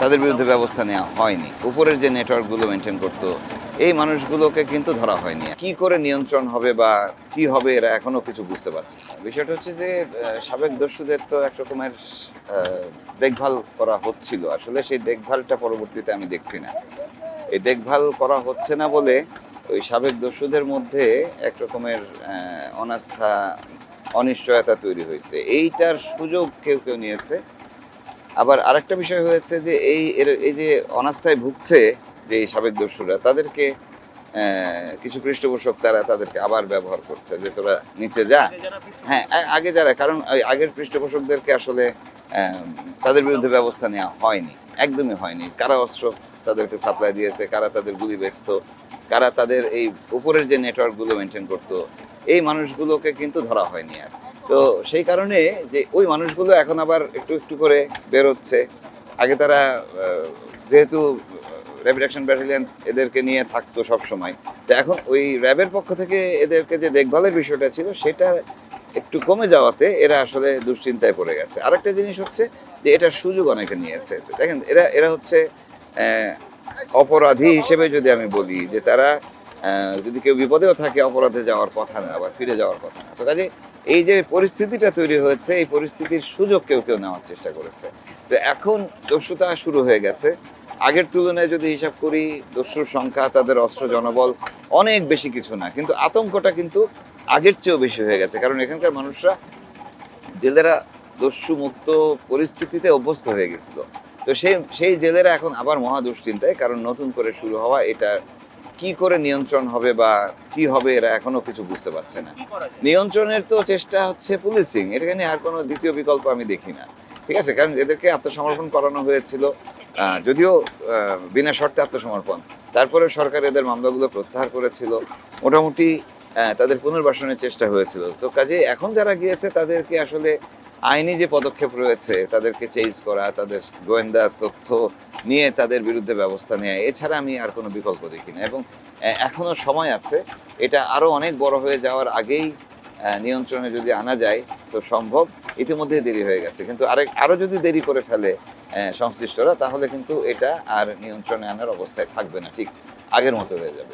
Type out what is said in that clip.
তাদের বিরুদ্ধে ব্যবস্থা নেওয়া হয়নি। উপরের যে নেটওয়ার্কগুলো মেনটেন করতো এই মানুষগুলোকে কিন্তু ধরা হয়নি। কি করে নিয়ন্ত্রণ হবে বা কি হবে এরা এখনো কিছু বুঝতে পারছে না। বিষয়টা হচ্ছে যে সাবেক দস্যুদের তো এক রকমের দেখভাল করা হচ্ছিল, আসলে সেই দেখভালটা পরবর্তীতে আমি দেখছি না। এই দেখভাল করা হচ্ছে না বলে ওই সাবেক দস্যুদের মধ্যে এক রকমের অনাস্থা, অনিশ্চয়তা তৈরি হয়েছে। এইটার সুযোগ কেউ কেউ নিয়েছে। আবার আরেকটা বিষয় হয়েছে যে এই যে অনাস্থায় ভুগছে যে এই সাবেক দস্যুরা, তাদেরকে কিছু পৃষ্ঠপোষক তারা তাদেরকে আবার ব্যবহার করছে যে তোরা নিচে যা। হ্যাঁ, আগে যারা, কারণ ওই আগের পৃষ্ঠপোষকদেরকে আসলে তাদের বিরুদ্ধে ব্যবস্থা নেওয়া হয়নি, একদমই হয়নি। কারা অস্ত্র তাদেরকে সাপ্লাই দিয়েছে, কারা তাদের গুলি বেচতো, কারা তাদের এই উপরের যে নেটওয়ার্কগুলো মেনটেন করতো এই মানুষগুলোকে কিন্তু ধরা হয়নি আর। তো সেই কারণে যে ওই মানুষগুলো এখন আবার একটু একটু করে বেরোচ্ছে। আগে তারা যেহেতু র্যাপিড অ্যাকশন ব্যাটালিয়ন এদেরকে নিয়ে থাকতো সবসময়, তো এখন ওই র্যাবের পক্ষ থেকে এদেরকে যে দেখভালের বিষয়টা ছিল সেটা একটু কমে যাওয়াতে এরা আসলে দুশ্চিন্তায় পড়ে গেছে। আরেকটা জিনিস হচ্ছে যে এটার সুযোগ অনেকে নিয়েছে। দেখেন, এরা এরা হচ্ছে অপরাধী হিসেবে যদি আমি বলি যে তারা যদি কেউ বিপদেও থাকে অপরাধে যাওয়ার কথা না, আবার ফিরে যাওয়ার কথা না। তো কাজে এই যে পরিস্থিতিটা তৈরি হয়েছে এই পরিস্থিতির সুযোগ কেউ কেউ নেওয়ার চেষ্টা করেছে। তো এখন দস্যুতা শুরু হয়ে গেছে। আগের তুলনায় যদি হিসাব করি দস্যুর সংখ্যা, তাদের অস্ত্র জনবল অনেক বেশি কিছু না, কিন্তু আতঙ্কটা কিন্তু আগের চেয়েও বেশি হয়ে গেছে। কারণ এখানকার মানুষরা, জেলেরা দস্যু মুক্ত পরিস্থিতিতে অভ্যস্ত হয়ে গেছিল। তো সেই জেলেরা এখন আবার মহা দুশ্চিন্তায়, কারণ নতুন করে শুরু হওয়া এটা কি করে নিয়ন্ত্রণ হবে বা কি হবে এরা এখনো কিছু বুঝতে পারছে না। নিয়ন্ত্রণের তো চেষ্টা হচ্ছে পুলিশিং, এটাকে নিয়ে আর কোনো দ্বিতীয় বিকল্প আমি দেখি না। ঠিক আছে, কারণ এদেরকে আত্মসমর্পণ করানো হয়েছিল, যদিও বিনা শর্তে আত্মসমর্পণ। তারপরে সরকার এদের মামলাগুলো প্রত্যাহার করেছিল, মোটামুটি তাদের পুনর্বাসনের চেষ্টা হয়েছিল। তো কাজে এখন যারা গিয়েছে তাদেরকে আসলে আইনি যে পদক্ষেপ রয়েছে, তাদেরকে চেঞ্জ করা, তাদের গোয়েন্দা তথ্য নিয়ে তাদের বিরুদ্ধে ব্যবস্থা নেওয়া, এছাড়া আমি আর কোনো বিকল্প দেখি না। এবং এখনো সময় আছে, এটা আরো অনেক বড় হয়ে যাওয়ার আগেই নিয়ন্ত্রণে যদি আনা যায় তো সম্ভব। ইতিমধ্যেই দেরি হয়ে গেছে, কিন্তু আরো যদি দেরি করে ফেলে সংশ্লিষ্টরা, তাহলে কিন্তু এটা আর নিয়ন্ত্রণে আনার অবস্থায় থাকবে না, ঠিক আগের মতো হয়ে যাবে।